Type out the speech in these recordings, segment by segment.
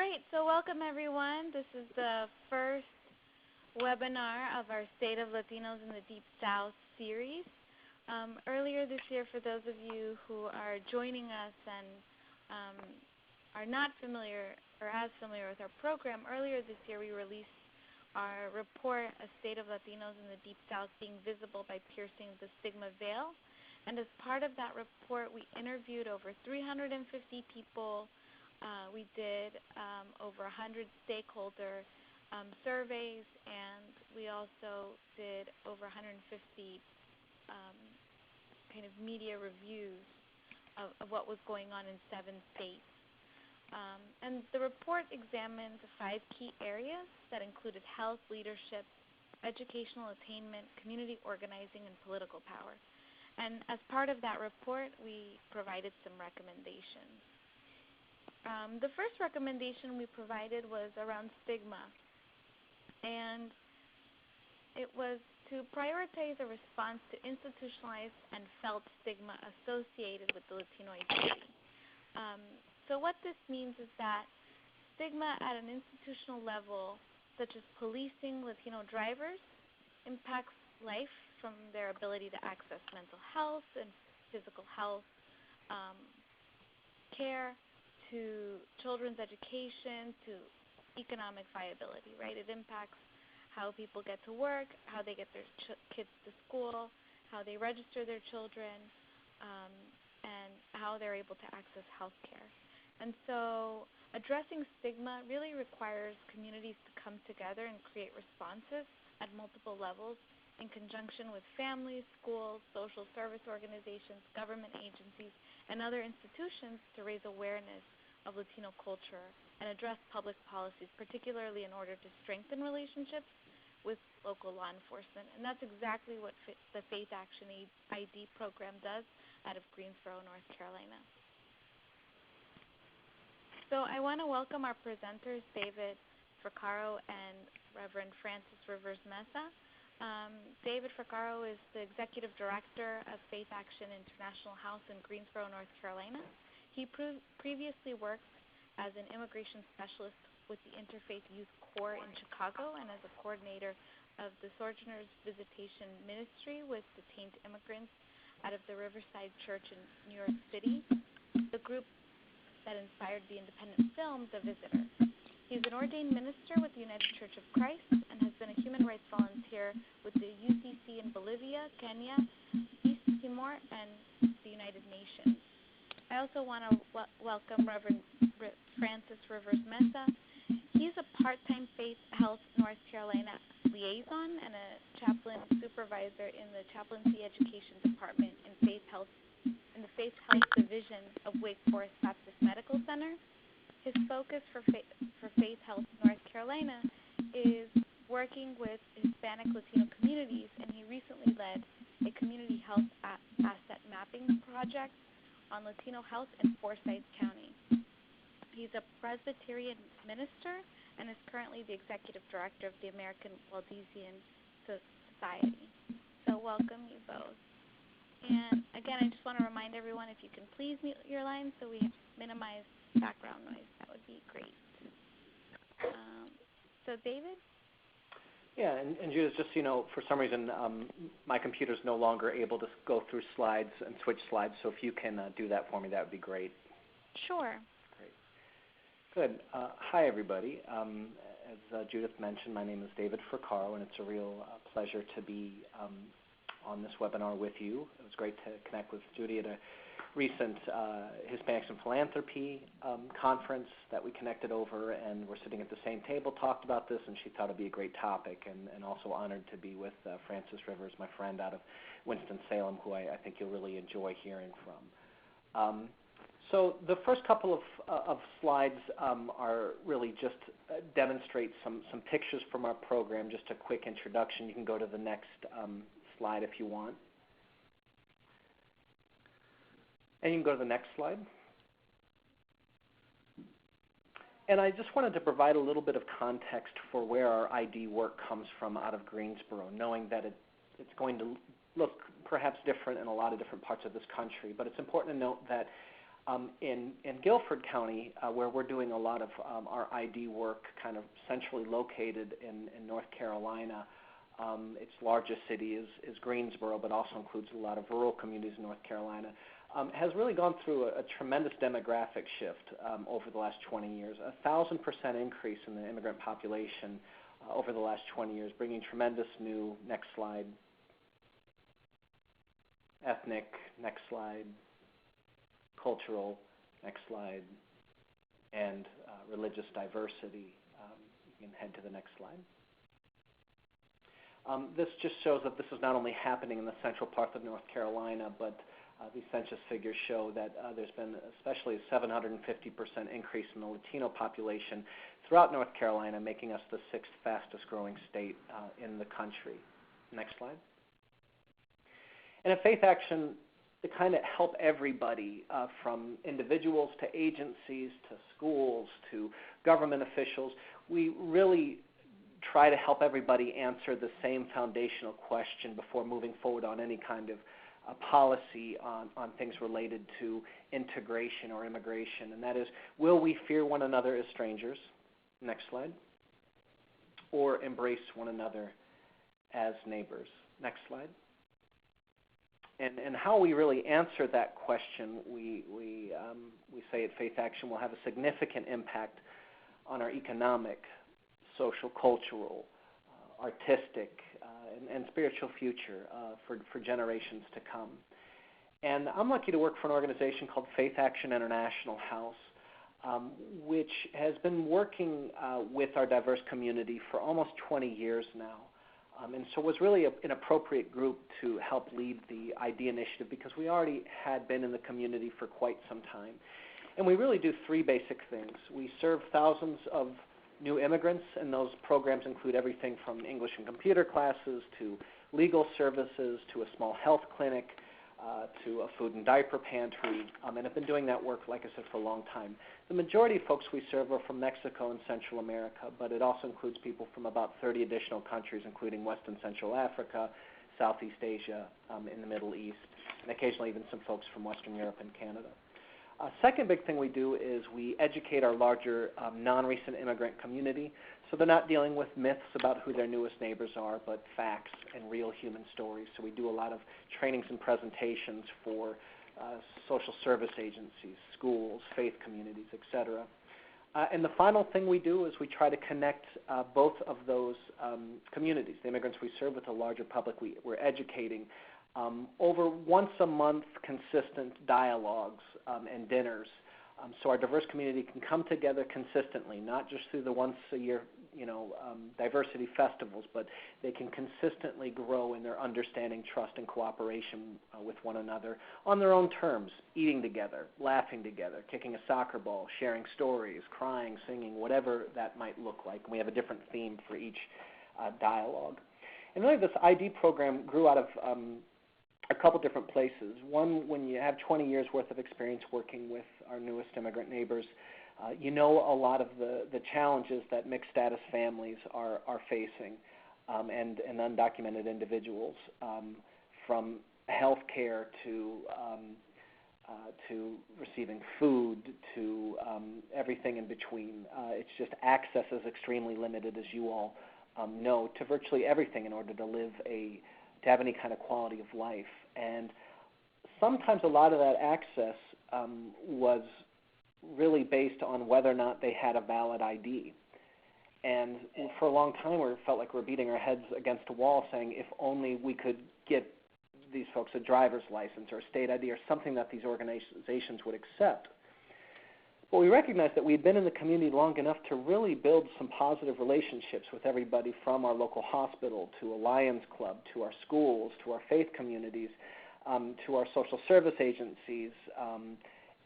Great. So welcome, everyone. This is the first webinar of our State of Latinos in the Deep South series. Earlier this year, for those of you who are joining us and are not familiar or as familiar with our program, earlier this year we released our report, A State of Latinos in the Deep South Being Visible by Piercing the Stigma Veil. And as part of that report, we interviewed over 350 people. We did over 100 stakeholder surveys, and we also did over 150 kind of media reviews of what was going on in 7 states. And the report examined 5 key areas that included health, leadership, educational attainment, community organizing, and political power. And as part of that report, we provided some recommendations. The first recommendation we provided was around stigma, and it was to prioritize a response to institutionalized and felt stigma associated with the Latino identity. So what this means is that stigma at an institutional level, such as policing Latino drivers, impacts life from their ability to access mental health and physical health care, to children's education, to economic viability, right? It impacts how people get to work, how they get their kids to school, how they register their children, and how they're able to access health care. And so addressing stigma really requires communities to come together and create responses at multiple levels in conjunction with families, schools, social service organizations, government agencies, and other institutions to raise awareness of Latino culture and address public policies, particularly in order to strengthen relationships with local law enforcement. And that's exactly what the FaithAction ID program does out of Greensboro, North Carolina. So I want to welcome our presenters, David Fraccaro and Reverend Francis Rivers Meza. David Fraccaro is the Executive Director of FaithAction International House in Greensboro, North Carolina. He previously worked as an immigration specialist with the Interfaith Youth Corps in Chicago and as a coordinator of the Sojourners Visitation Ministry with detained immigrants out of the Riverside Church in New York City, the group that inspired the independent film The Visitor. He's an ordained minister with the United Church of Christ and has been a human rights volunteer with the UCC in Bolivia, Kenya, East Timor, and the United Nations. I also want to welcome Reverend Francis Rivers Meza. He's a part-time Faith Health North Carolina liaison and a chaplain supervisor in the Chaplaincy Education Department in the Faith Health Division of Wake Forest Baptist Medical Center. His focus for Faith Health North Carolina is working with Hispanic Latino communities, and he recently led a community health asset mapping project on Latino health in Forsyth County. He's a Presbyterian minister and is currently the Executive Director of the American Waldensian Society. So welcome you both. And again, I just want to remind everyone, if you can please mute your lines so we minimize background noise, that would be great. So David? Yeah, and Judith, just so you know, for some reason, my computer's no longer able to go through slides and switch slides, so if you can do that for me, that would be great. Sure. Great. Good. Hi, everybody. As Judith mentioned, my name is David Fraccaro, and it's a real pleasure to be on this webinar with you. It was great to connect with Judy at a recent Hispanics in Philanthropy conference that we connected over, and we're sitting at the same table, talked about this, and she thought it'd be a great topic, and also honored to be with Francis Rivers, my friend out of Winston-Salem, who I think you'll really enjoy hearing from. So the first couple of slides are really just demonstrate some pictures from our program, just a quick introduction. You can go to the next slide if you want. And you can go to the next slide. And I just wanted to provide a little bit of context for where our ID work comes from out of Greensboro, knowing that it's going to look perhaps different in a lot of different parts of this country. But it's important to note that In Guilford County, where we're doing a lot of our ID work, kind of centrally located in North Carolina, its largest city is Greensboro, but also includes a lot of rural communities in North Carolina, has really gone through a tremendous demographic shift over the last 20 years, 1,000% increase in the immigrant population over the last 20 years, bringing tremendous new, next slide, ethnic, next slide, cultural, next slide, and religious diversity. You can head to the next slide. This just shows that this is not only happening in the central part of North Carolina, but these census figures show that there's been especially a 750% increase in the Latino population throughout North Carolina, making us the 6th fastest growing state in the country. Next slide. And at Faith Action, to kind of help everybody, from individuals to agencies to schools to government officials, we really try to help everybody answer the same foundational question before moving forward on any kind of policy on things related to integration or immigration, and that is, will we fear one another as strangers? Next slide. Or embrace one another as neighbors? Next slide. And how we really answer that question, we say at Faith Action, will have a significant impact on our economic, social, cultural, artistic, and spiritual future for generations to come. And I'm lucky to work for an organization called Faith Action International House, which has been working with our diverse community for almost 20 years now. And so it was really an appropriate group to help lead the ID initiative because we already had been in the community for quite some time. And we really do 3 basic things. We serve thousands of new immigrants, and those programs include everything from English and computer classes to legal services to a small health clinic to a food and diaper pantry, and have been doing that work, like I said, for a long time. The majority of folks we serve are from Mexico and Central America, but it also includes people from about 30 additional countries, including West and Central Africa, Southeast Asia, in the Middle East, and occasionally even some folks from Western Europe and Canada. Second big thing we do is we educate our larger non-recent immigrant community, so they're not dealing with myths about who their newest neighbors are, but facts and real human stories. So we do a lot of trainings and presentations for social service agencies, schools, faith communities, etc. And the final thing we do is we try to connect both of those communities, the immigrants we serve, with the larger public we're educating, over once a month consistent dialogues and dinners, so our diverse community can come together consistently, not just through the once a year diversity festivals, but they can consistently grow in their understanding, trust, and cooperation with one another on their own terms, eating together, laughing together, kicking a soccer ball, sharing stories, crying, singing, whatever that might look like. And we have a different theme for each dialogue. And really this ID program grew out of a couple different places. One, when you have 20 years worth of experience working with our newest immigrant neighbors, you know a lot of the challenges that mixed status families are facing, and undocumented individuals, from health care to receiving food to everything in between. It's just access is extremely limited, as you all know, to virtually everything in order to have any kind of quality of life. And sometimes a lot of that access was really based on whether or not they had a valid ID. And for a long time we felt like we were beating our heads against a wall saying if only we could get these folks a driver's license or a state ID or something that these organizations would accept. But we recognized that we had been in the community long enough to really build some positive relationships with everybody from our local hospital to a Lions Club to our schools to our faith communities to our social service agencies.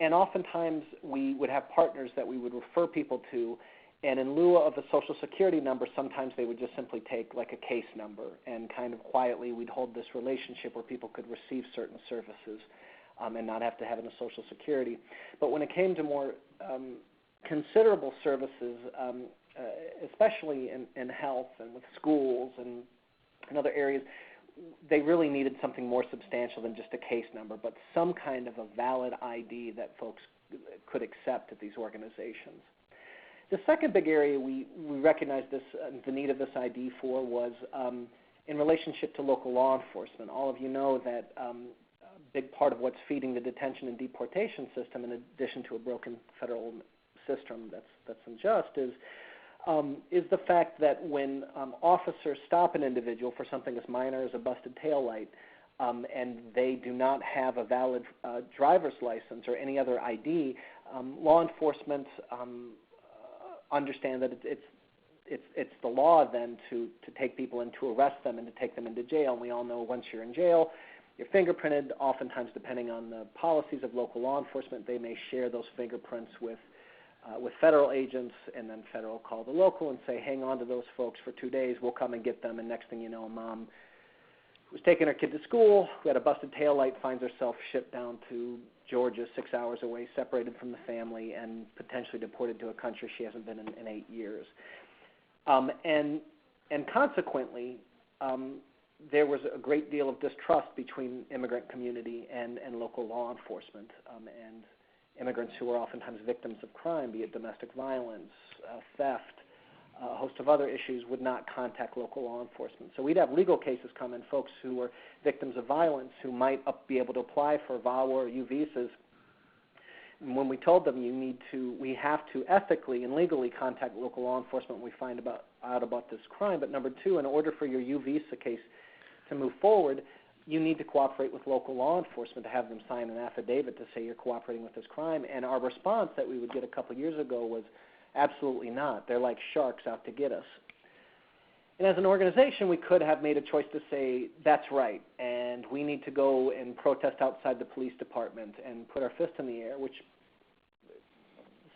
And oftentimes we would have partners that we would refer people to, and in lieu of a social security number, sometimes they would just simply take like a case number, and kind of quietly we'd hold this relationship where people could receive certain services and not have to have a social security. But when it came to more considerable services, especially in health and with schools and other areas, they really needed something more substantial than just a case number, but some kind of a valid ID that folks could accept at these organizations. The second big area we recognized the need of this ID for was in relationship to local law enforcement. All of you know that a big part of what's feeding the detention and deportation system, in addition to a broken federal system that's unjust, is the fact that when officers stop an individual for something as minor as a busted taillight, and they do not have a valid driver's license or any other ID, law enforcement understand that it's the law then to take people in, to arrest them and to take them into jail. And we all know once you're in jail, you're fingerprinted. Oftentimes, depending on the policies of local law enforcement, they may share those fingerprints with federal agents, and then federal call the local and say, hang on to those folks for 2 days, we'll come and get them. And next thing you know, mom was taking her kid to school, who had a busted taillight, finds herself shipped down to Georgia, 6 hours away, separated from the family, and potentially deported to a country she hasn't been in 8 years. And consequently, there was a great deal of distrust between immigrant community and local law enforcement, and immigrants who are oftentimes victims of crime, be it domestic violence, theft, a host of other issues, would not contact local law enforcement. So we'd have legal cases come in, folks who were victims of violence who might be able to apply for VAWA or U visas. And when we told them we have to ethically and legally contact local law enforcement when we find out about this crime. But number two, in order for your U visa case to move forward, you need to cooperate with local law enforcement to have them sign an affidavit to say you're cooperating with this crime. And our response that we would get a couple years ago was, absolutely not. They're like sharks out to get us. And as an organization, we could have made a choice to say, that's right, and we need to go and protest outside the police department and put our fist in the air, which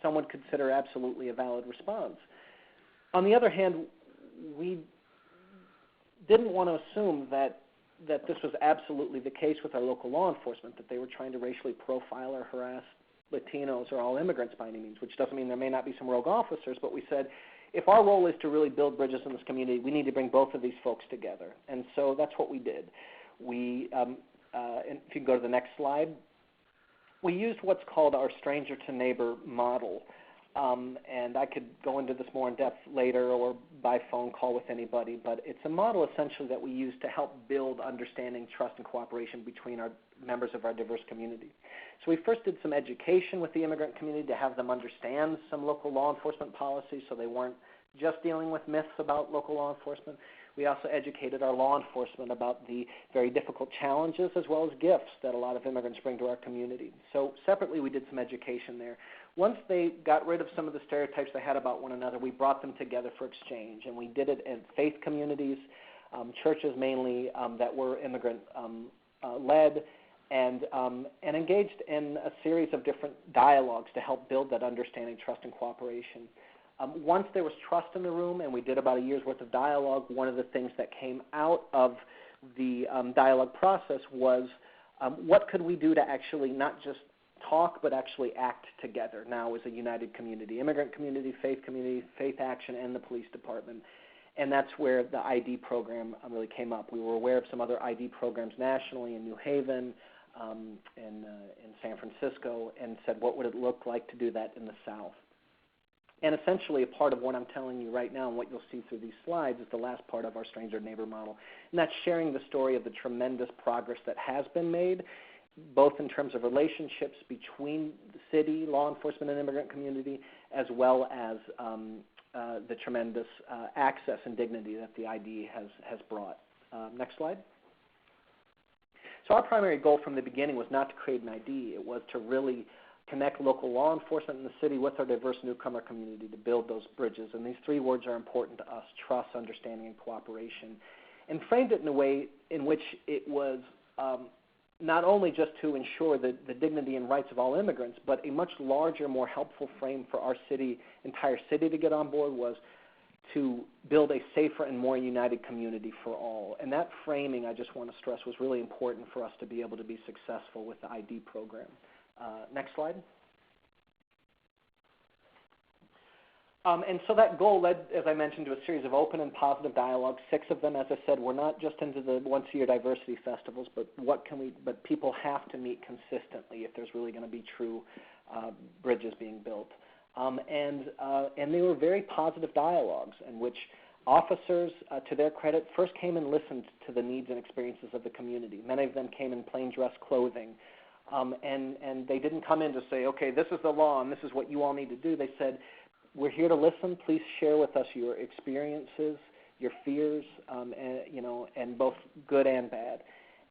some would consider absolutely a valid response. On the other hand, we didn't want to assume that this was absolutely the case with our local law enforcement, that they were trying to racially profile or harass Latinos or all immigrants by any means, which doesn't mean there may not be some rogue officers, but we said, if our role is to really build bridges in this community, we need to bring both of these folks together. And so that's what we did. We, and if you can go to the next slide, we used what's called our stranger to neighbor model. And I could go into this more in depth later or by phone call with anybody, but it's a model essentially that we use to help build understanding, trust, and cooperation between our members of our diverse community. So we first did some education with the immigrant community to have them understand some local law enforcement policies so they weren't just dealing with myths about local law enforcement. We also educated our law enforcement about the very difficult challenges as well as gifts that a lot of immigrants bring to our community. So separately, we did some education there. Once they got rid of some of the stereotypes they had about one another, we brought them together for exchange, and we did it in faith communities, churches mainly that were immigrant-led, and engaged in a series of different dialogues to help build that understanding, trust, and cooperation. Once there was trust in the room, and we did about a year's worth of dialogue, one of the things that came out of the dialogue process was what could we do to actually not just talk but actually act together now as a united community, immigrant community, Faith Action, and the police department. And that's where the ID program really came up. We were aware of some other ID programs nationally in New Haven, in San Francisco, and said, what would it look like to do that in the South? And essentially a part of what I'm telling you right now and what you'll see through these slides is the last part of our stranger neighbor model. And that's sharing the story of the tremendous progress that has been made, both in terms of relationships between the city, law enforcement, and immigrant community, as well as the tremendous access and dignity that the ID has brought. Next slide. So our primary goal from the beginning was not to create an ID. It was to really connect local law enforcement in the city with our diverse newcomer community to build those bridges. And these three words are important to us: trust, understanding, and cooperation. And framed it in a way in which it was not only just to ensure the dignity and rights of all immigrants, but a much larger, more helpful frame for our entire city to get on board was to build a safer and more united community for all. And that framing, I just want to stress, was really important for us to be able to be successful with the ID program. Next slide. And so that goal led, as I mentioned, to a series of open and positive dialogues. 6 of them, as I said, were not just into the once-a-year diversity festivals, but but people have to meet consistently if there's really going to be true bridges being built. And they were very positive dialogues in which officers, to their credit, first came and listened to the needs and experiences of the community. Many of them came in plain dress clothing. And they didn't come in to say, okay, this is the law and this is what you all need to do. They said, we're here to listen. Please share with us your experiences, your fears, and both good and bad.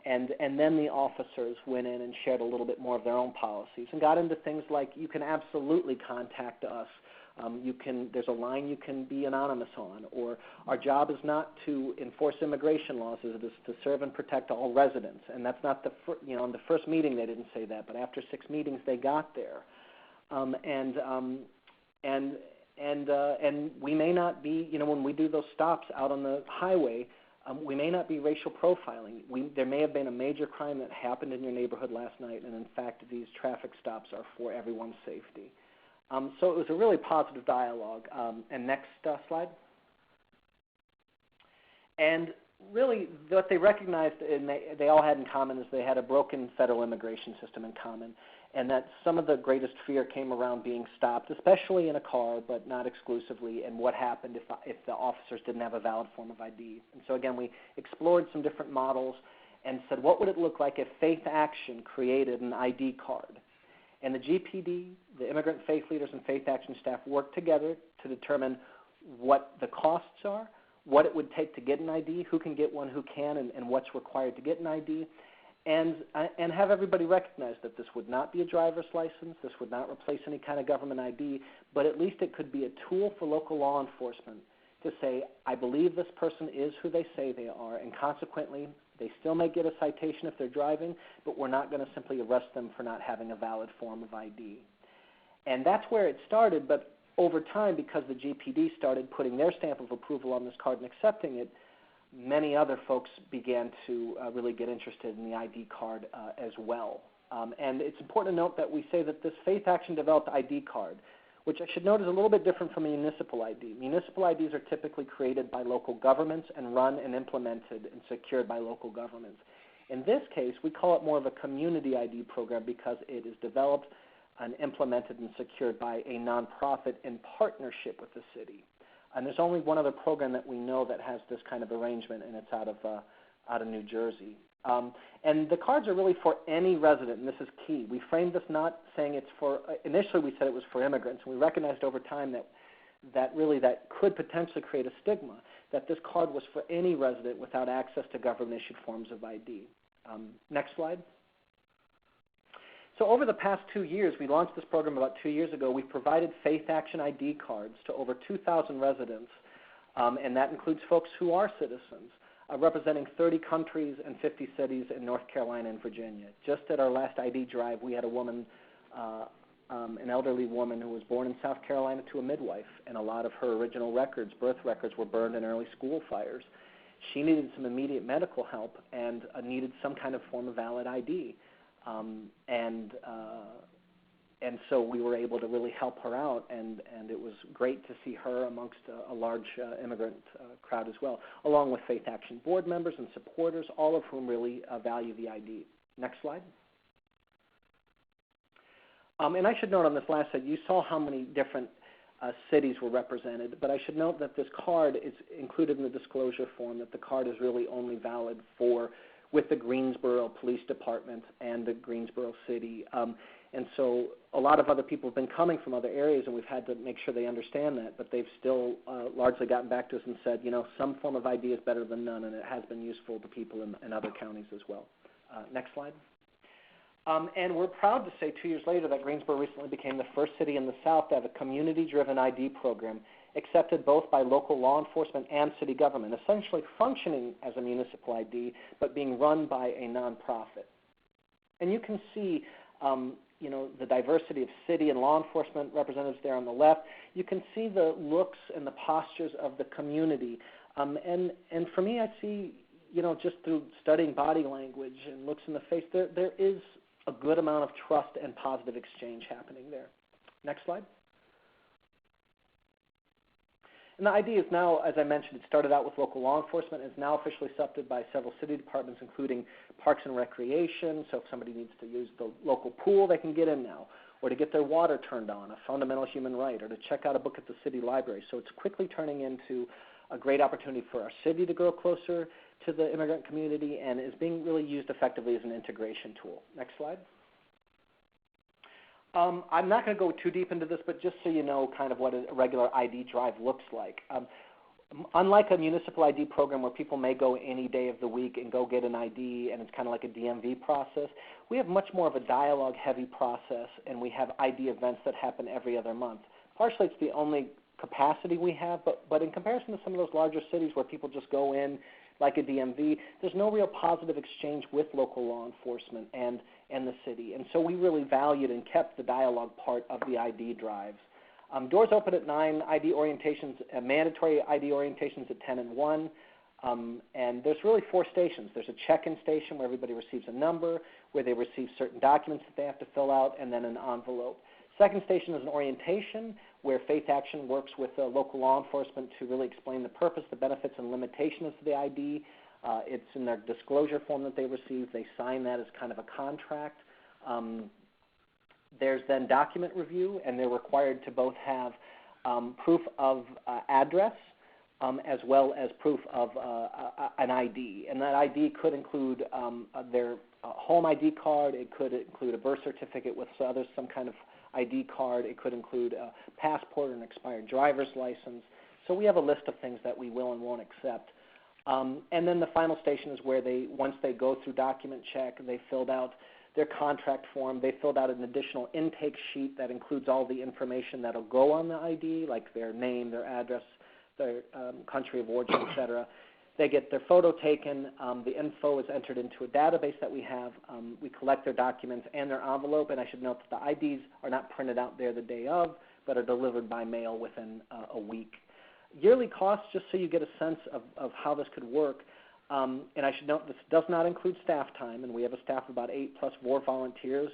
And then the officers went in and shared a little bit more of their own policies and got into things like, you can absolutely contact us. There's a line you can be anonymous on, or our job is not to enforce immigration laws, it is to serve and protect all residents. And that's not in the first meeting they didn't say that, but after 6 meetings they got there. And we may not be, when we do those stops out on the highway, we may not be racial profiling. There may have been a major crime that happened in your neighborhood last night, and in fact these traffic stops are for everyone's safety. So it was a really positive dialogue. And next slide. And really what they recognized and they all had in common is they had a broken federal immigration system in common, and that some of the greatest fear came around being stopped, especially in a car, but not exclusively, and what happened if the officers didn't have a valid form of ID. And so again, we explored some different models and said, what would it look like if FaithAction created an ID card? And the GPD, the immigrant faith leaders and FaithAction staff worked together to determine what the costs are, what it would take to get an ID, who can get one, who can, and what's required to get an ID, and have everybody recognize that this would not be a driver's license, this would not replace any kind of government ID, but at least it could be a tool for local law enforcement to say, I believe this person is who they say they are, and consequently, they still may get a citation if they're driving, but we're not going to simply arrest them for not having a valid form of ID. And that's where it started, but over time, because the GPD started putting their stamp of approval on this card and accepting it, many other folks began to really get interested in the ID card as well. And it's important to note that we say that this FaithAction developed ID card, which I should note is a little bit different from a municipal ID. Municipal IDs are typically created by local governments and run and implemented and secured by local governments. In this case, we call it more of a community ID program because it is developed and implemented and secured by a nonprofit in partnership with the city. And there's only one other program that we know that has this kind of arrangement, and it's out of New Jersey. And the cards are really for any resident, and this is key. We framed this not saying it's for, initially we said it was for immigrants, and we recognized over time that could potentially create a stigma, that this card was for any resident without access to government-issued forms of ID. Next slide. So over the past 2 years, we launched this program about 2 years ago. We provided FaithAction ID cards to over 2,000 residents, and that includes folks who are citizens, representing 30 countries and 50 cities in North Carolina and Virginia. Just at our last ID drive, we had a woman, an elderly woman who was born in South Carolina to a midwife, and a lot of her original records, birth records, were burned in early school fires. She needed some immediate medical help and needed some kind of form of valid ID. And so we were able to really help her out, and it was great to see her amongst a large immigrant crowd as well, along with FaithAction board members and supporters, all of whom really value the ID. Next slide. And I should note on this last slide, you saw how many different cities were represented, but I should note that this card is included in the disclosure form, that the card is really only valid with the Greensboro Police Department and the Greensboro City. And so a lot of other people have been coming from other areas, and we've had to make sure they understand that, but they've still largely gotten back to us and said, some form of ID is better than none, and it has been useful to people in other counties as well. Next slide. And we're proud to say 2 years later that Greensboro recently became the first city in the South to have a community-driven ID program accepted both by local law enforcement and city government, essentially functioning as a municipal ID, but being run by a nonprofit. And you can see the diversity of city and law enforcement representatives there on the left. You can see the looks and the postures of the community. And for me, I see, just through studying body language and looks in the face, there is a good amount of trust and positive exchange happening there. Next slide. And the ID is now, as I mentioned, it started out with local law enforcement, is now officially accepted by several city departments, including Parks and Recreation. So if somebody needs to use the local pool, they can get in now, or to get their water turned on, a fundamental human right, or to check out a book at the city library. So it's quickly turning into a great opportunity for our city to grow closer to the immigrant community, and is being really used effectively as an integration tool. Next slide. I'm not going to go too deep into this, but just so you know kind of what a regular ID drive looks like. Unlike a municipal ID program where people may go any day of the week and go get an ID and it's kind of like a DMV process, we have much more of a dialogue-heavy process, and we have ID events that happen every other month. Partially it's the only capacity we have, but in comparison to some of those larger cities where people just go in like a DMV, there's no real positive exchange with local law enforcement and the city. And so we really valued and kept the dialogue part of the ID drives. Doors open at 9, ID orientations, mandatory ID orientations at 10 and 1. And there's really 4 stations. There's a check-in station where everybody receives a number, where they receive certain documents that they have to fill out, and then an envelope. Second station is an orientation where FaithAction works with local law enforcement to really explain the purpose, the benefits, and limitations of the ID. It's in their disclosure form that they receive. They sign that as kind of a contract. There's then document review, and they're required to both have proof of address as well as proof of an ID. And that ID could include their home ID card. It could include a birth certificate with some kind of ID card. It could include a passport or an expired driver's license. So we have a list of things that we will and won't accept. And then the final station is where once they go through document check, they filled out their contract form. They filled out an additional intake sheet that includes all the information that will go on the ID, like their name, their address, their country of origin, et cetera. They get their photo taken. The info is entered into a database that we have. We collect their documents and their envelope, and I should note that the IDs are not printed out there the day of, but are delivered by mail within a week. Yearly costs, just so you get a sense of how this could work, and I should note this does not include staff time, and we have a staff of about 8 plus 4 volunteers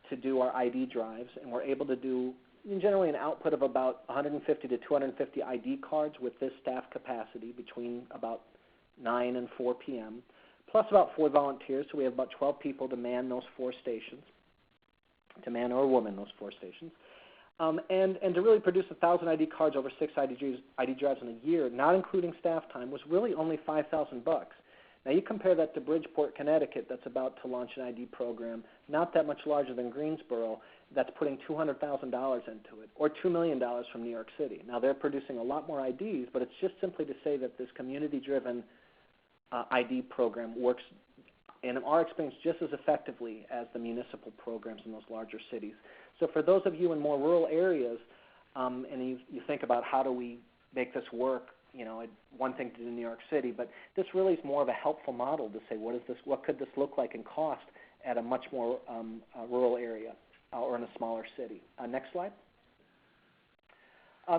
to do our ID drives, and we're able to do generally an output of about 150 to 250 ID cards with this staff capacity between about 9 and 4 p.m., plus about 4 volunteers, so we have about 12 people to man those 4 stations, to man or woman those 4 stations. And to really produce 1,000 ID cards over 6 ID drives in a year, not including staff time, was really only $5,000. Now you compare that to Bridgeport, Connecticut, that's about to launch an ID program, not that much larger than Greensboro, that's putting $200,000 into it, or $2 million from New York City. Now they're producing a lot more IDs, but it's just simply to say that this community-driven ID program works, in our experience, just as effectively as the municipal programs in those larger cities. So for those of you in more rural areas, and you think about how do we make this work, one thing to do in New York City, but this really is more of a helpful model to say what could this look like in cost at a much more rural area or in a smaller city. Next slide.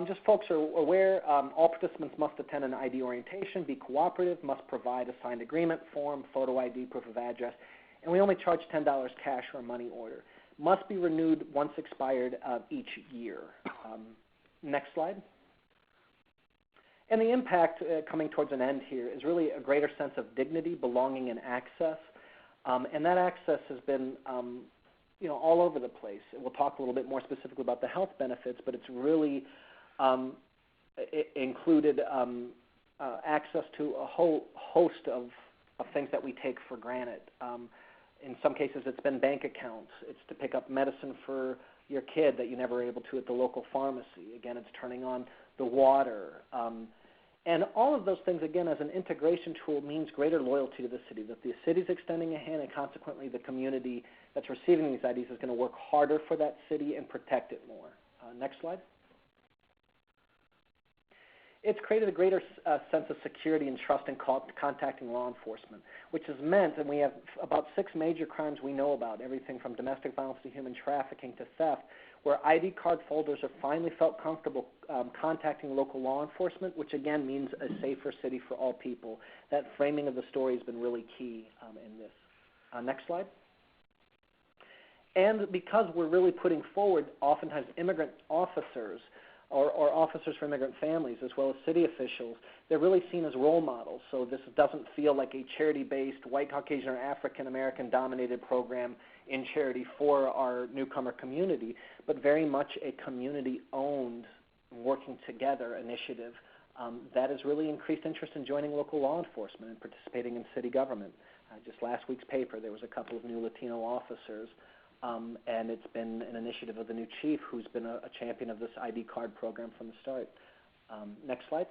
Just folks are aware, all participants must attend an ID orientation, be cooperative, must provide a signed agreement form, photo ID, proof of address, and we only charge $10 cash or a money order. Must be renewed once expired each year. Next slide. And the impact coming towards an end here is really a greater sense of dignity, belonging, and access. And that access has been all over the place. We'll talk a little bit more specifically about the health benefits, but it's really included access to a whole host of things that we take for granted. In some cases, it's been bank accounts. It's to pick up medicine for your kid that you never were able to at the local pharmacy. Again, it's turning on the water. And all of those things, again, as an integration tool means greater loyalty to the city, that the city's extending a hand, and consequently the community that's receiving these IDs is going to work harder for that city and protect it more. Next slide. It's created a greater sense of security and trust in contacting law enforcement, which has meant, and we have about 6 major crimes we know about, everything from domestic violence to human trafficking to theft, where ID card holders have finally felt comfortable contacting local law enforcement, which again means a safer city for all people. That framing of the story has been really key in this. Next slide. And because we're really putting forward oftentimes immigrant officers, or officers for immigrant families, as well as city officials, they're really seen as role models. So this doesn't feel like a charity-based, white, Caucasian, or African-American dominated program in charity for our newcomer community, but very much a community-owned, working together initiative that has really increased interest in joining local law enforcement and participating in city government. Just last week's paper, there was a couple of new Latino officers, and it's been an initiative of the new chief who's been a champion of this ID card program from the start. Next slide.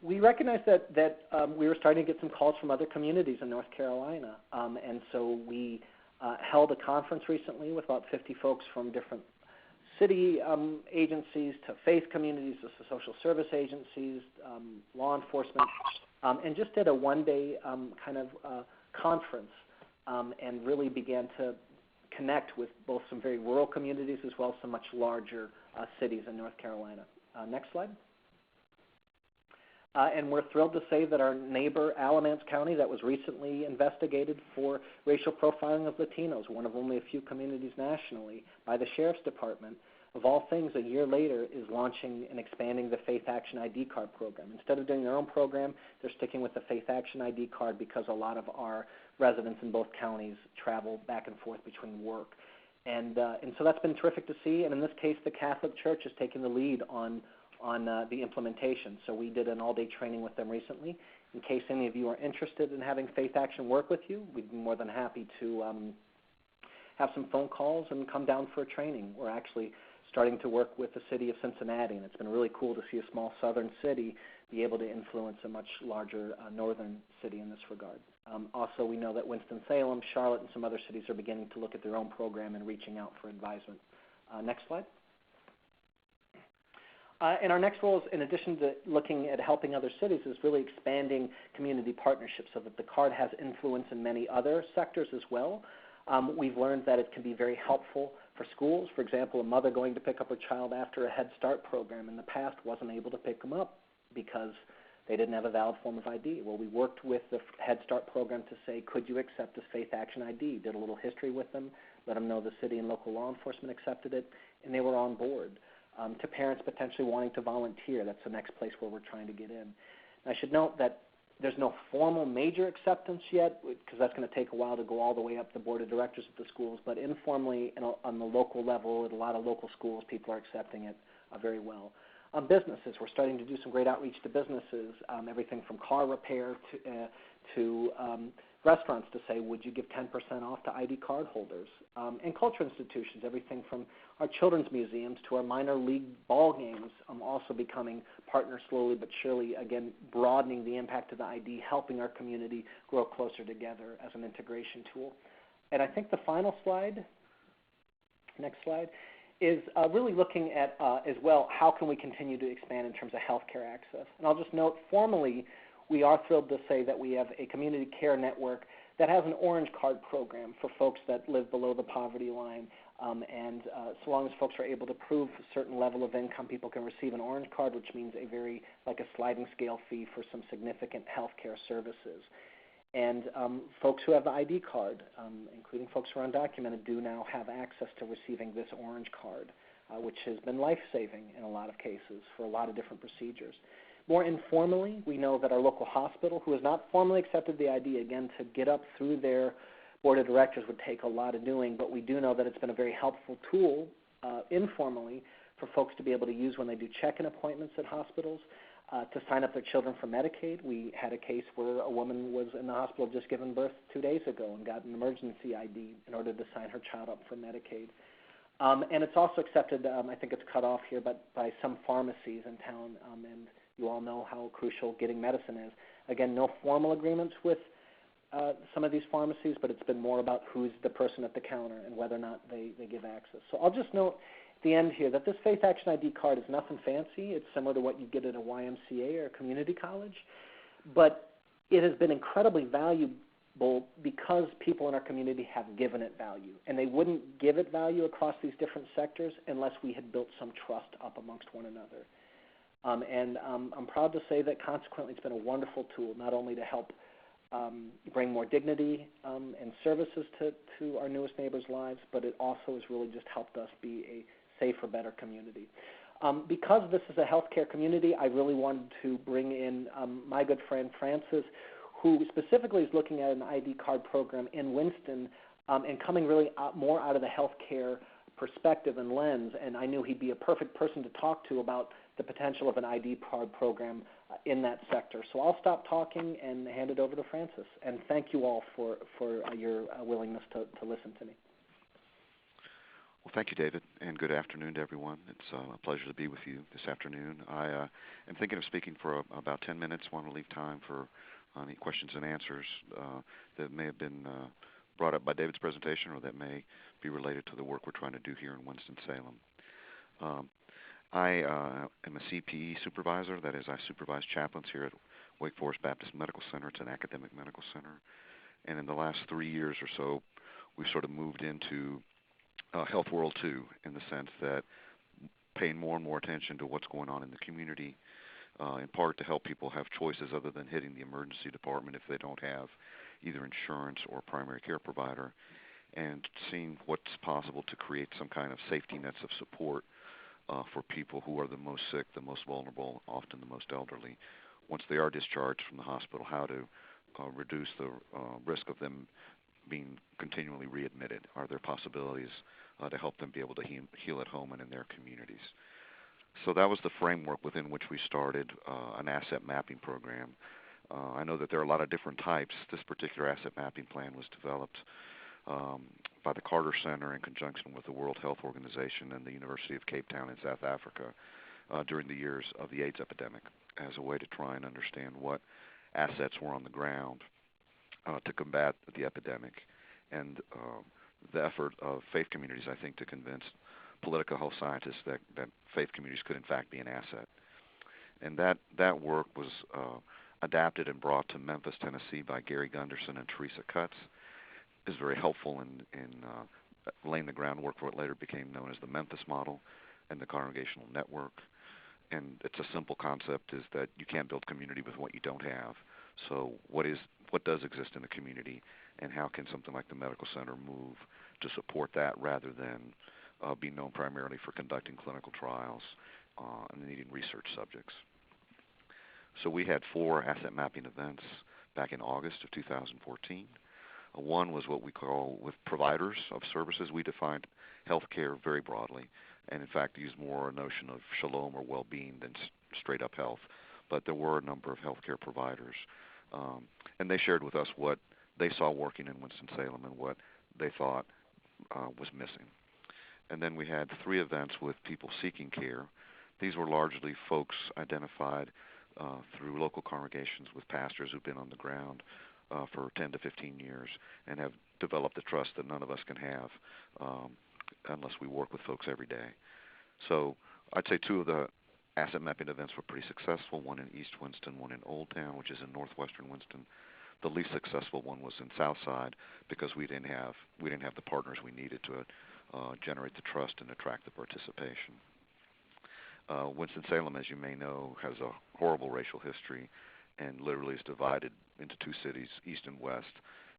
We recognized that we were starting to get some calls from other communities in North Carolina, and so we held a conference recently with about 50 folks from different city agencies to faith communities to social service agencies, law enforcement, and just did a one-day kind of conference and really began to connect with both some very rural communities as well as some much larger cities in North Carolina. Next slide. And we're thrilled to say that our neighbor, Alamance County, that was recently investigated for racial profiling of Latinos, one of only a few communities nationally, by the Sheriff's Department, of all things, a year later, is launching and expanding the FaithAction ID card program. Instead of doing their own program, they're sticking with the FaithAction ID card because a lot of our residents in both counties travel back and forth between work. And so that's been terrific to see. And in this case, the Catholic Church is taking the lead on the implementation. So we did an all-day training with them recently. In case any of you are interested in having FaithAction work with you, we'd be more than happy to have some phone calls and come down for a training. We're actually starting to work with the city of Cincinnati, and it's been really cool to see a small southern city be able to influence a much larger northern city in this regard. Also, we know that Winston-Salem, Charlotte, and some other cities are beginning to look at their own program and reaching out for advisement. Next slide. And our next role is, in addition to looking at helping other cities, is really expanding community partnerships so that the card has influence in many other sectors as well. We've learned that it can be very helpful for schools. For example, a mother going to pick up her child after a Head Start program in the past wasn't able to pick them up because they didn't have a valid form of ID. Well, we worked with the Head Start program to say, could you accept this FaithAction ID? Did a little history with them, let them know the city and local law enforcement accepted it, and they were on board. To parents potentially wanting to volunteer, that's the next place where we're trying to get in. And I should note that there's no formal major acceptance yet because that's going to take a while to go all the way up the board of directors at the schools, but informally and on the local level at a lot of local schools, people are accepting it very well. Businesses, we're starting to do some great outreach to businesses, everything from car repair to restaurants to say, would you give 10% off to ID card holders? And culture institutions, everything from our children's museums to our minor league ball games, also becoming partners slowly but surely, again, broadening the impact of the ID, helping our community grow closer together as an integration tool. And I think the final slide, next slide, is really looking at, as well, how can we continue to expand in terms of healthcare access. And I'll just note, formally, we are thrilled to say that we have a community care network that has an orange card program for folks that live below the poverty line. And so long as folks are able to prove a certain level of income, people can receive an orange card, which means like a sliding scale fee for some significant health care services. And folks who have the ID card, including folks who are undocumented, do now have access to receiving this orange card, which has been life-saving in a lot of cases for a lot of different procedures. More informally, we know that our local hospital, who has not formally accepted the ID, again, to get up through their board of directors would take a lot of doing, but we do know that it's been a very helpful tool informally for folks to be able to use when they do check-in appointments at hospitals, to sign up their children for Medicaid. We had a case where a woman was in the hospital just given birth 2 days ago and got an emergency ID in order to sign her child up for Medicaid. And it's also accepted, I think it's cut off here, but by some pharmacies in town, and you all know how crucial getting medicine is. Again, no formal agreements with some of these pharmacies, but it's been more about who's the person at the counter and whether or not they give access. So I'll just note at the end here that this FaithAction ID card is nothing fancy. It's similar to what you get at a YMCA or a community college, but it has been incredibly valuable because people in our community have given it value, and they wouldn't give it value across these different sectors unless we had built some trust up amongst one another. And I'm proud to say that consequently it's been a wonderful tool, not only to help bring more dignity and services to our newest neighbors' lives, but it also has really just helped us be a safer, better community. Because this is a healthcare community, I really wanted to bring in my good friend Francis, who specifically is looking at an ID card program in Winston and coming really more out of the healthcare perspective and lens. And I knew he'd be a perfect person to talk to about the potential of an ID card program in that sector. So I'll stop talking and hand it over to Francis. And thank you all for your willingness to listen to me. Well, thank you, David, and good afternoon to everyone. It's a pleasure to be with you this afternoon. I am thinking of speaking for about 10 minutes. Want to leave time for any questions and answers that may have been brought up by David's presentation or that may be related to the work we're trying to do here in Winston-Salem. I am a CPE supervisor. That is, I supervise chaplains here at Wake Forest Baptist Medical Center. It's an academic medical center. And in the last 3 years or so, we've sort of moved into health world too, in the sense that paying more and more attention to what's going on in the community, in part to help people have choices other than hitting the emergency department if they don't have either insurance or primary care provider, and seeing what's possible to create some kind of safety nets of support for people who are the most sick, the most vulnerable, often the most elderly. Once they are discharged from the hospital, how to reduce the risk of them being continually readmitted. Are there possibilities to help them be able to heal at home and in their communities? So that was the framework within which we started an asset mapping program. I know that there are a lot of different types. This particular asset mapping plan was developed by the Carter Center in conjunction with the World Health Organization and the University of Cape Town in South Africa during the years of the AIDS epidemic, as a way to try and understand what assets were on the ground to combat the epidemic, and the effort of faith communities, I think, to convince political health scientists that faith communities could in fact be an asset. And that work was adapted and brought to Memphis, Tennessee by Gary Gunderson and Teresa Cutts. Is very helpful in laying the groundwork for what later became known as the Memphis model and the congregational network. And it's a simple concept, is that you can't build community with what you don't have. So what does exist in the community, and how can something like the medical center move to support that rather than be known primarily for conducting clinical trials and needing research subjects. So we had 4 asset mapping events back in August of 2014. One was what we call with providers of services. We defined healthcare very broadly, and in fact used more a notion of shalom or well-being than straight up health. But there were a number of healthcare providers, and they shared with us what they saw working in Winston-Salem and what they thought was missing. And then we had 3 events with people seeking care. These were largely folks identified through local congregations with pastors who've been on the ground for 10 to 15 years and have developed the trust that none of us can have unless we work with folks every day. So I'd say 2 of the asset mapping events were pretty successful, one in East Winston, one in Old Town, which is in northwestern Winston. The least successful one was in Southside because we didn't have the partners we needed to generate the trust and attract the participation. Winston-Salem, as you may know, has a horrible racial history and literally is divided into 2 cities, East and West.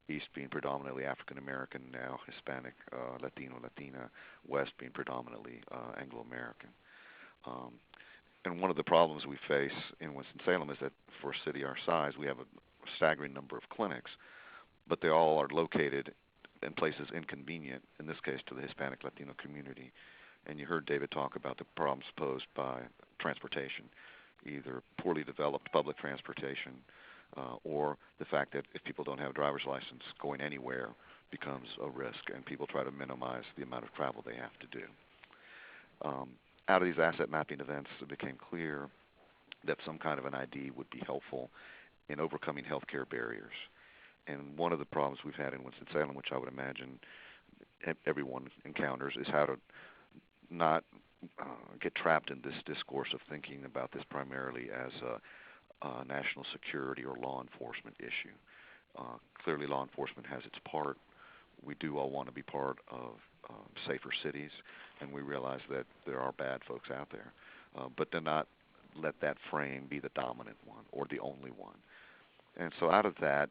East being predominantly African American, now Hispanic, Latino, Latina. West being predominantly Anglo American. And one of the problems we face in Winston-Salem is that for a city our size, we have a staggering number of clinics, but they all are located in places inconvenient, in this case to the Hispanic Latino community. And you heard David talk about the problems posed by transportation, either poorly developed public transportation or the fact that if people don't have a driver's license, going anywhere becomes a risk, and people try to minimize the amount of travel they have to do. Out of these asset mapping events, it became clear that some kind of an ID would be helpful in overcoming healthcare barriers. And one of the problems we've had in Winston-Salem, which I would imagine everyone encounters, is how to not get trapped in this discourse of thinking about this primarily as a national security or law enforcement issue. Clearly law enforcement has its part. We do all want to be part of safer cities, and we realize that there are bad folks out there, but to not let that frame be the dominant one or the only one. And so out of that,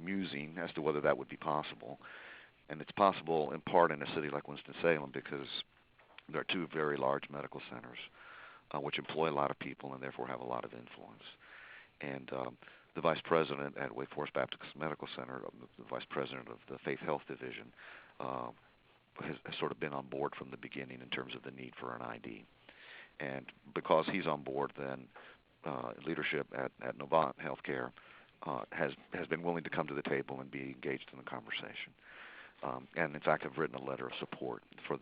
musing as to whether that would be possible, and it's possible in part in a city like Winston-Salem because There are two very large medical centers which employ a lot of people and therefore have a lot of influence. And the vice president at Wake Forest Baptist Medical Center, the vice president of the Faith Health Division, has sort of been on board from the beginning in terms of the need for an ID. And because he's on board, then leadership at Novant Healthcare has been willing to come to the table and be engaged in the conversation. And in fact, have written a letter of support for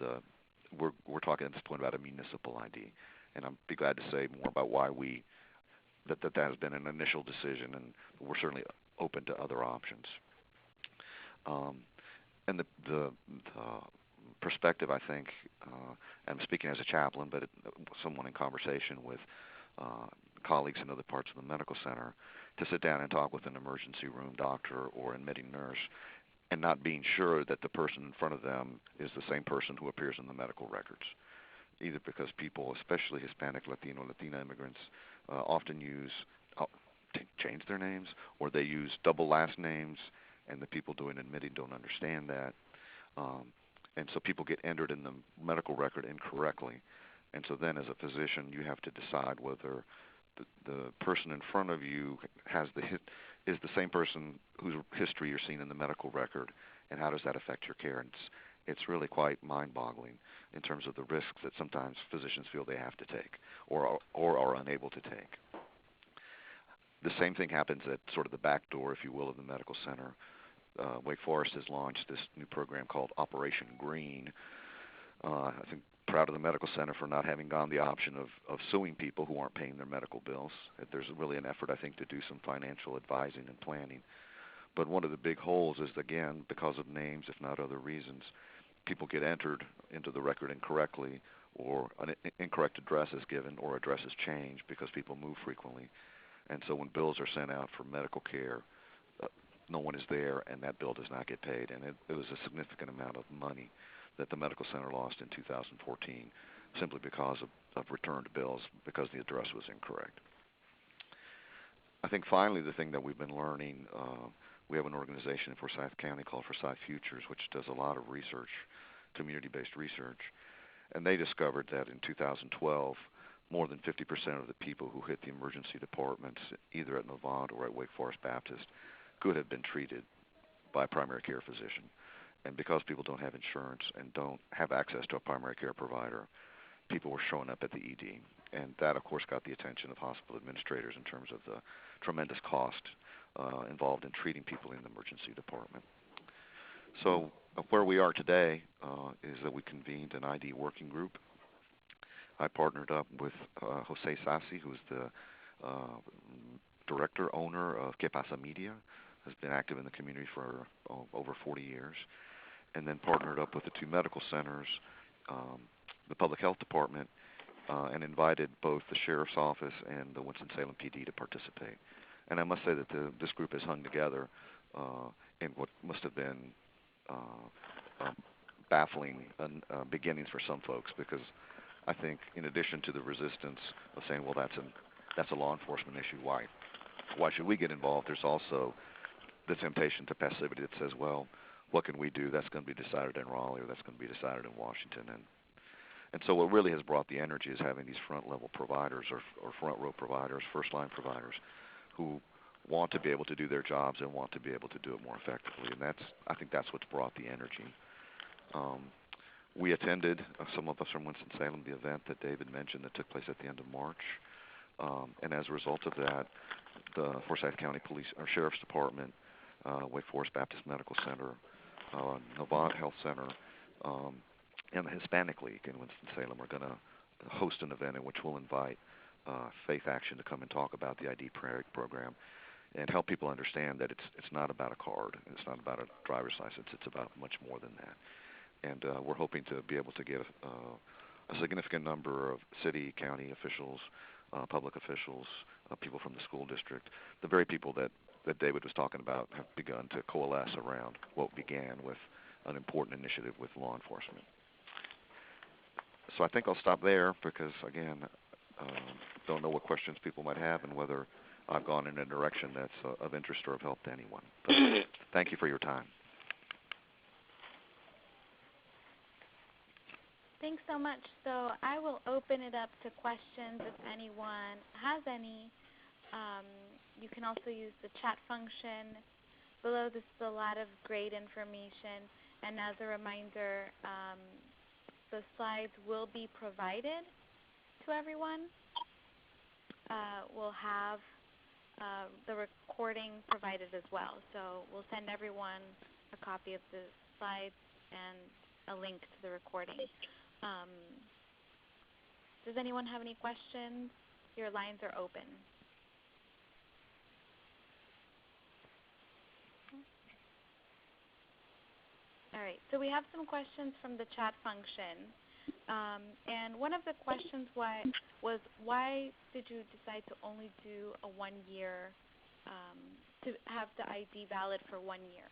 we're talking at this point about a municipal ID, and I'll be glad to say more about why that has been an initial decision, and we're certainly open to other options. And the perspective, I think, I'm speaking as a chaplain, but someone in conversation with colleagues in other parts of the medical center, to sit down and talk with an emergency room doctor or admitting nurse and not being sure that the person in front of them is the same person who appears in the medical records, either because people, especially Hispanic, Latino, Latina immigrants, often change their names, or they use double last names, and the people doing admitting don't understand that. And so people get entered in the medical record incorrectly. And so then as a physician, you have to decide whether the person in front of you is the same person whose history you're seeing in the medical record, and how does that affect your care? And it's really quite mind-boggling in terms of the risks that sometimes physicians feel they have to take or are unable to take. The same thing happens at sort of the back door, if you will, of the medical center. Wake Forest has launched this new program called Operation Green. I think proud of the medical center for not having gone the option of suing people who aren't paying their medical bills. There's really an effort, I think, to do some financial advising and planning. But one of the big holes is, again, because of names, if not other reasons, people get entered into the record incorrectly, or an incorrect address is given, or addresses change because people move frequently. And so when bills are sent out for medical care, no one is there, and that bill does not get paid. And it was a significant amount of money that the medical center lost in 2014 simply because of returned bills because the address was incorrect. I think finally the thing that we've been learning, we have an organization in Forsyth County called Forsyth Futures, which does a lot of research, community-based research, and they discovered that in 2012, more than 50% of the people who hit the emergency departments, either at Novant or at Wake Forest Baptist, could have been treated by a primary care physician. And because people don't have insurance and don't have access to a primary care provider, people were showing up at the ED. And that, of course, got the attention of hospital administrators in terms of the tremendous cost involved in treating people in the emergency department. So where we are today is that we convened an ID working group. I partnered up with Jose Sassi, who's the director, owner of Que Pasa Media, has been active in the community for over 40 years, and then partnered up with the two medical centers, the public health department, and invited both the sheriff's office and the Winston-Salem PD to participate. And I must say that this group has hung together in what must have been baffling beginnings for some folks, because I think in addition to the resistance of saying, well, that's a law enforcement issue, why should we get involved, there's also the temptation to passivity that says, well, what can we do? That's going to be decided in Raleigh, or that's going to be decided in Washington. And so what really has brought the energy is having these front-level providers or front-row providers, first-line providers, who want to be able to do their jobs and want to be able to do it more effectively. And I think that's what's brought the energy. We attended, some of us from Winston-Salem, the event that David mentioned that took place at the end of March. And as a result of that, the Forsyth County Police or Sheriff's Department, Wake Forest Baptist Medical Center, Novant Health Center, and the Hispanic League in Winston-Salem are going to host an event in which we'll invite FaithAction to come and talk about the ID program and help people understand that it's not about a card, it's not about a driver's license, it's about much more than that. And we're hoping to be able to get a significant number of city, county officials, public officials, people from the school district, the very people that David was talking about have begun to coalesce around what began with an important initiative with law enforcement. So I think I'll stop there because, again, don't know what questions people might have and whether I've gone in a direction that's of interest or of help to anyone. But thank you for your time. Thanks so much. So I will open it up to questions if anyone has any. You can also use the chat function. Below this is a lot of great information. And as a reminder, the slides will be provided to everyone. We'll have the recording provided as well. So we'll send everyone a copy of the slides and a link to the recording. Does anyone have any questions? Your lines are open. All right, so we have some questions from the chat function. And one of the questions was why did you decide to only do a 1 year, to have the ID valid for 1 year?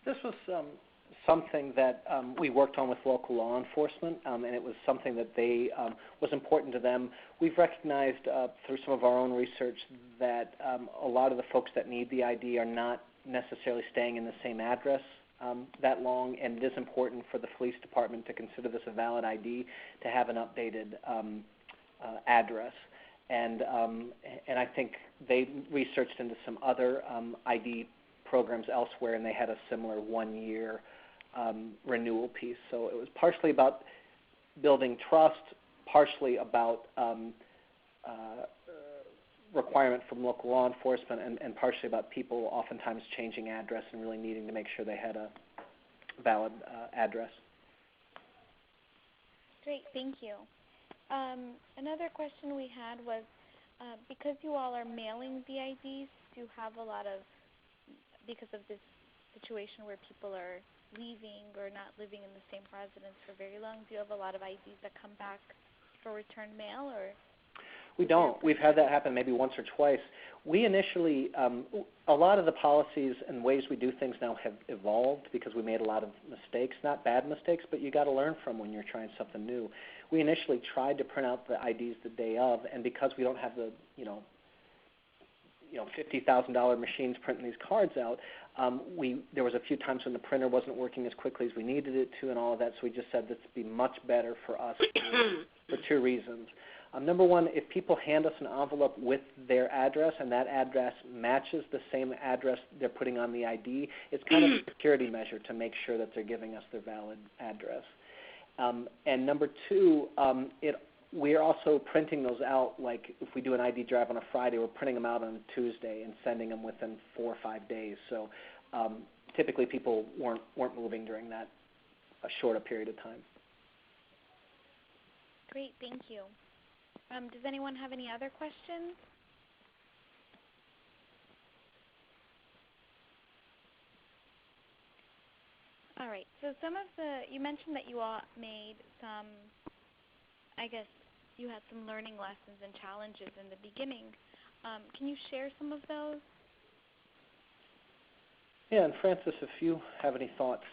This was something that we worked on with local law enforcement, and it was something that they was important to them. We've recognized through some of our own research that a lot of the folks that need the ID are not necessarily staying in the same address that long, and it is important for the police department to consider this a valid ID to have an updated address. And I think they researched into some other ID programs elsewhere, and they had a similar 1 year renewal piece. So it was partially about building trust, partially about requirement from local law enforcement, and partially about people oftentimes changing address and really needing to make sure they had a valid address. Great, thank you. Another question we had was, because you all are mailing the IDs, do you have a lot of, because of this situation where people are leaving or not living in the same residence for very long, do you have a lot of IDs that come back for return mail, or? We don't. We've had that happen maybe once or twice. We initially, a lot of the policies and ways we do things now have evolved because we made a lot of mistakes, not bad mistakes, but you got to learn from when you're trying something new. We initially tried to print out the IDs the day of, and because we don't have the, $50,000 machines printing these cards out, there was a few times when the printer wasn't working as quickly as we needed it to and all of that, so we just said this would be much better for us for two reasons. Number one, if people hand us an envelope with their address and that address matches the same address they're putting on the ID, it's kind of a security measure to make sure that they're giving us their valid address. And number two, we're also printing those out, like if we do an ID drive on a Friday, we're printing them out on Tuesday and sending them within 4 or 5 days. So typically people weren't moving during that shorter period of time. Great, thank you. Does anyone have any other questions? All right, so you mentioned that you all made some, I guess you had some learning lessons and challenges in the beginning. Can you share some of those? Yeah, and Francis, if you have any thoughts,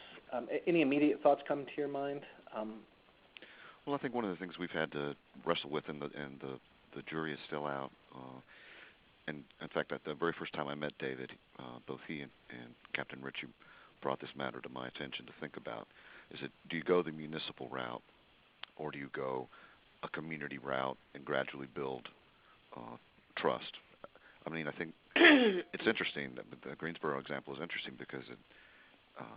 any immediate thoughts come to your mind? Well, I think one of the things we've had to wrestle with, and the jury is still out, and in fact, at the very first time I met David, both he and Captain Ritchie brought this matter to my attention to think about, is it, do you go the municipal route, or do you go a community route and gradually build trust? I mean, I think it's interesting, the Greensboro example is interesting because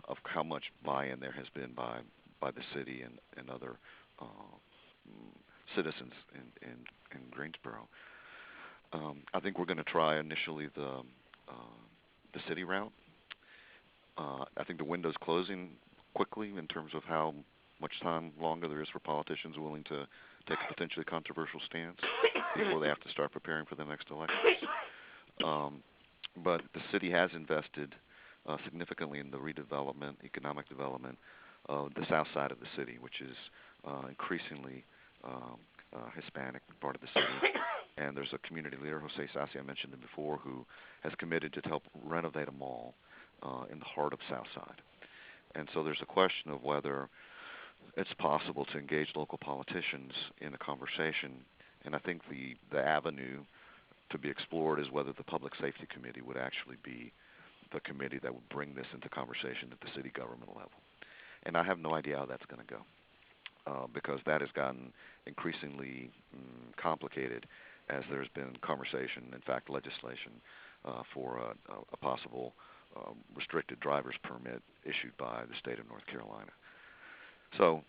of how much buy-in there has been by the city and other citizens in Greensboro. I think we're going to try initially the city route. I think the window's closing quickly in terms of how much time longer there is for politicians willing to take a potentially controversial stance before they have to start preparing for the next elections. But the city has invested significantly in the redevelopment, economic development of the south side of the city, which is increasingly Hispanic part of the city. And there's a community leader, Jose Sassi, I mentioned him before, who has committed to help renovate a mall in the heart of Southside. And so there's a question of whether it's possible to engage local politicians in a conversation. And I think the avenue to be explored is whether the Public Safety Committee would actually be the committee that would bring this into conversation at the city government level. And I have no idea how that's going to go. because that has gotten increasingly complicated as there's been conversation, in fact legislation, for a possible restricted driver's permit issued by the state of North Carolina. So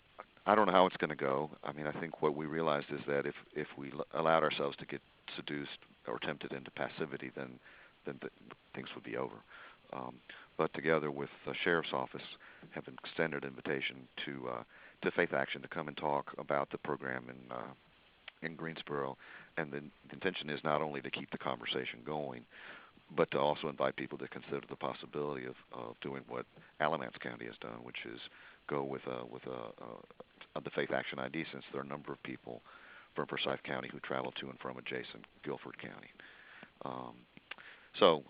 I don't know how it's going to go. I mean, I think what we realized is that if we allowed ourselves to get seduced or tempted into passivity, then things would be over. But together with the Sheriff's Office, have an extended invitation to Faith Action to come and talk about the program in Greensboro. And the intention is not only to keep the conversation going, but to also invite people to consider the possibility of doing what Alamance County has done, which is go with the Faith Action ID, since there are a number of people from Forsyth County who travel to and from adjacent Guilford County. So,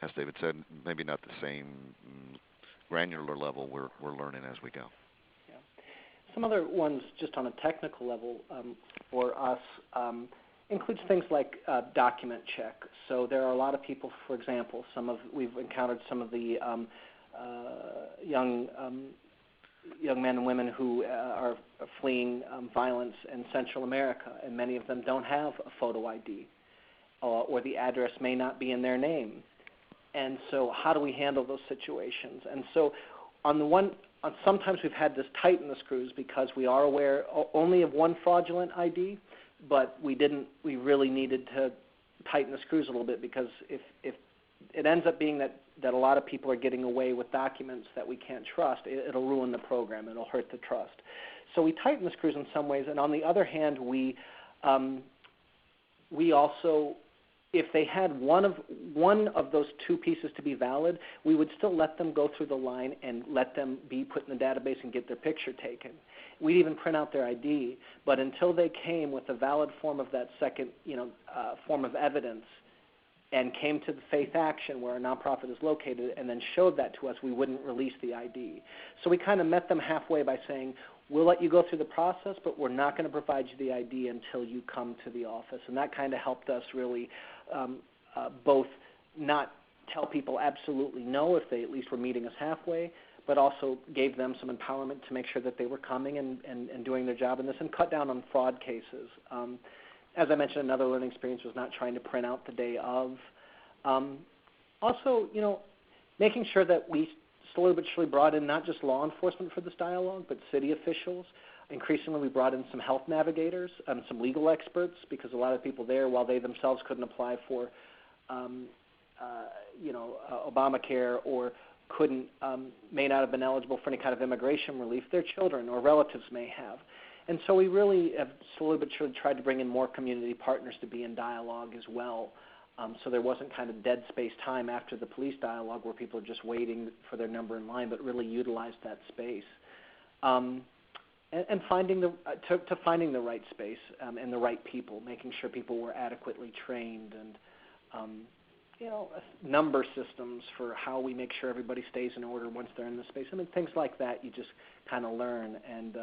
as David said, maybe not the same granular level. We're learning as we go. Yeah. Some other ones, just on a technical level, for us, includes things like document check. So there are a lot of people, for example, we've encountered some of the young men and women who are fleeing violence in Central America, and many of them don't have a photo ID, or the address may not be in their name. And so how do we handle those situations? And so sometimes we've had to tighten the screws because we are aware only of one fraudulent ID, but we really needed to tighten the screws a little bit, because if it ends up being that a lot of people are getting away with documents that we can't trust, it'll ruin the program. It'll hurt the trust. So we tighten the screws in some ways, and on the other hand, we also, if they had one of those two pieces to be valid, we would still let them go through the line and let them be put in the database and get their picture taken. We'd even print out their ID, but until they came with a valid form of that second, form of evidence, and came to the Faith Action where our nonprofit is located and then showed that to us, we wouldn't release the ID. So we kind of met them halfway by saying, we'll let you go through the process, but we're not going to provide you the ID until you come to the office. And that kind of helped us really both not tell people absolutely no if they at least were meeting us halfway, but also gave them some empowerment to make sure that they were coming and doing their job in this, and cut down on fraud cases. As I mentioned, another learning experience was not trying to print out the day of. Also, making sure that we slowly but surely brought in not just law enforcement for this dialogue, but city officials. Increasingly, we brought in some health navigators, some legal experts, because a lot of people there, while they themselves couldn't apply for, Obamacare, or may not have been eligible for any kind of immigration relief, their children or relatives may have. And so we really have slowly but surely tried to bring in more community partners to be in dialogue as well. So there wasn't kind of dead space time after the police dialogue where people are just waiting for their number in line, but really utilized that space. And finding the right space and the right people, making sure people were adequately trained, and number systems for how we make sure everybody stays in order once they're in the space. I mean, things like that you just kind of learn, and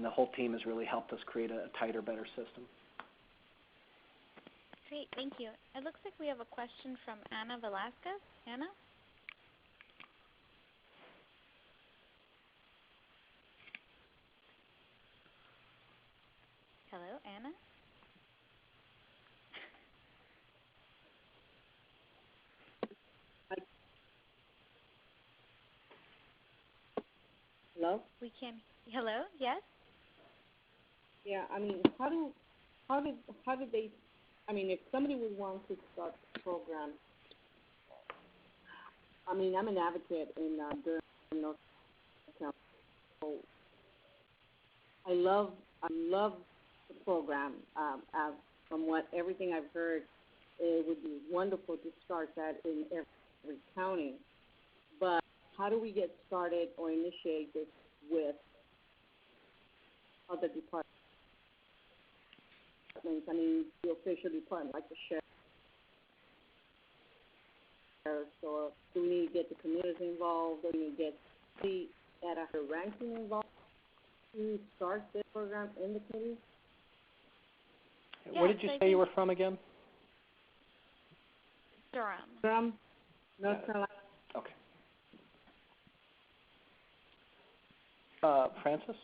the whole team has really helped us create a tighter, better system. Great, thank you. It looks like we have a question from Anna Velasquez. Anna? Hello, Anna? Hello? We can. Hello, yes? Yeah, I mean, how did they, I mean, if somebody would want to start the program, I mean, I'm an advocate in Durham, North Carolina. So I love the program. From everything I've heard, it would be wonderful to start that in every county. But how do we get started or initiate this with other departments? I mean, the official department, like the sheriff, or do we need to get the community involved? Do we need to get the at a ranking involved to start this program in the community? Where did you say you were from again? Durham, North Carolina. Okay. Francis?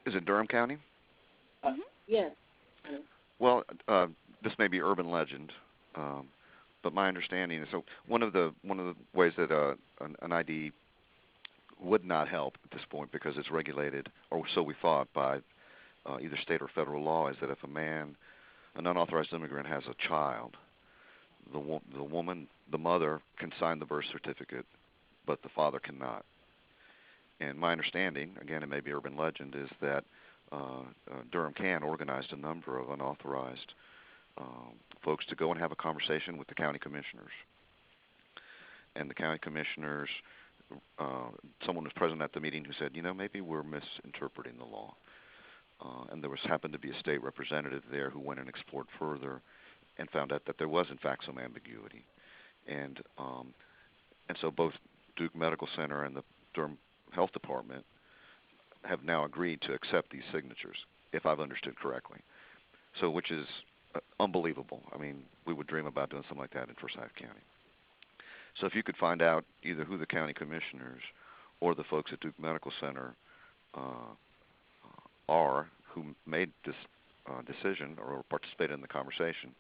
Is it Durham County? Yes. Well, this may be urban legend, but my understanding is so one of the ways that an ID would not help at this point because it's regulated, or so we thought, by either state or federal law, is that if an unauthorized immigrant has a child, the mother can sign the birth certificate, but the father cannot. And my understanding, again, it may be urban legend, is that Durham Can organized a number of unauthorized folks to go and have a conversation with the county commissioners. And the county commissioners, someone was present at the meeting who said, maybe we're misinterpreting the law. And there happened to be a state representative there who went and explored further and found out that there was, in fact, some ambiguity. And so both Duke Medical Center and the Durham Health Department have now agreed to accept these signatures, if I've understood correctly. So, which is unbelievable. I mean, we would dream about doing something like that in Forsyth County. So if you could find out either who the county commissioners or the folks at Duke Medical Center are who made this decision or participated in the conversation,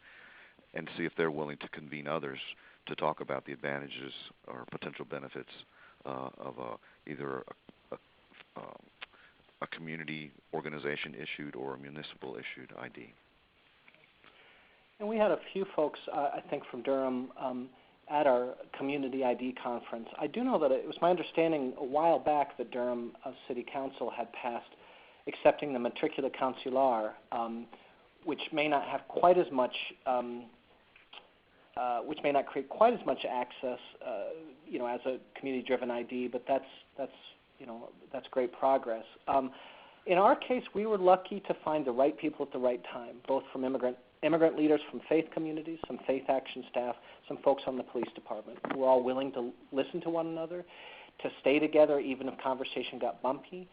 and see if they're willing to convene others to talk about the advantages or potential benefits of either a community organization issued or a municipal issued ID. And we had a few folks, I think, from Durham at our community ID conference. I do know that it was my understanding a while back that Durham City Council had passed accepting the matricula consular, which may not have quite as much, which may not create quite as much access, as a community-driven ID. But that's great progress. In our case, we were lucky to find the right people at the right time, both from immigrant leaders from faith communities, some FaithAction staff, some folks on the police department who were all willing to listen to one another, to stay together even if conversation got bumpy,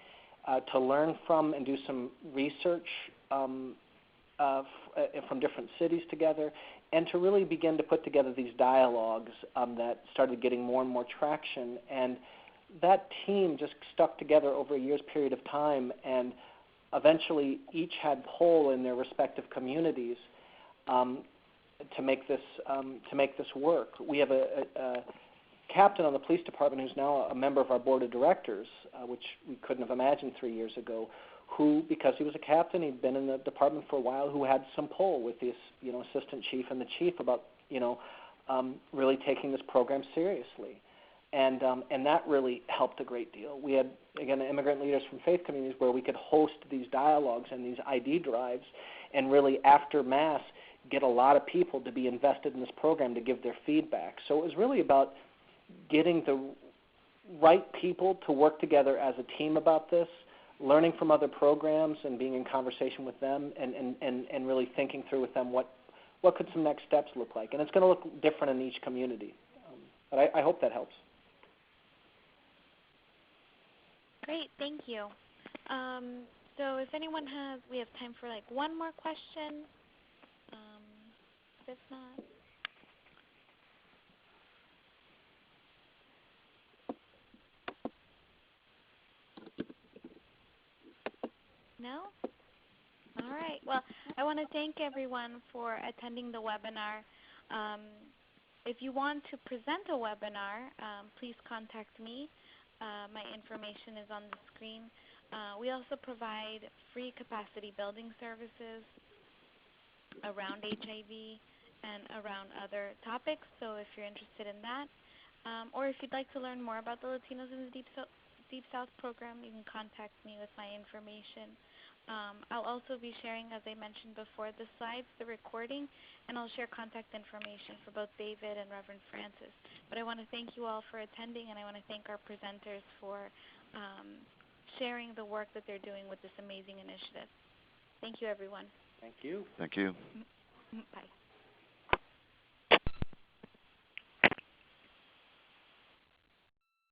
to learn from and do some research from different cities together, and to really begin to put together these dialogues that started getting more and more traction. And that team just stuck together over a year's period of time, and eventually each had pull in their respective communities to make this work. We have a captain on the police department who's now a member of our board of directors, which we couldn't have imagined 3 years ago, who, because he was a captain, he'd been in the department for a while, who had some pull with the assistant chief and the chief about really taking this program seriously. And that really helped a great deal. We had, again, immigrant leaders from faith communities where we could host these dialogues and these ID drives and really, after Mass, get a lot of people to be invested in this program to give their feedback. So it was really about getting the right people to work together as a team about this, learning from other programs and being in conversation with them and really thinking through with them what could some next steps look like. And it's going to look different in each community. But I hope that helps. Great, thank you. So if anyone we have time for one more question. If not, no? All right. Well, I want to thank everyone for attending the webinar. If you want to present a webinar, please contact me. My information is on the screen. We also provide free capacity building services around HIV and around other topics, so if you're interested in that, or if you'd like to learn more about the Latinos in the Deep South program, you can contact me with my information. I'll also be sharing, as I mentioned before, the slides, the recording, and I'll share contact information for both David and Reverend Francis. But I want to thank you all for attending, and I want to thank our presenters for sharing the work that they're doing with this amazing initiative. Thank you, everyone. Thank you. Thank you. Bye.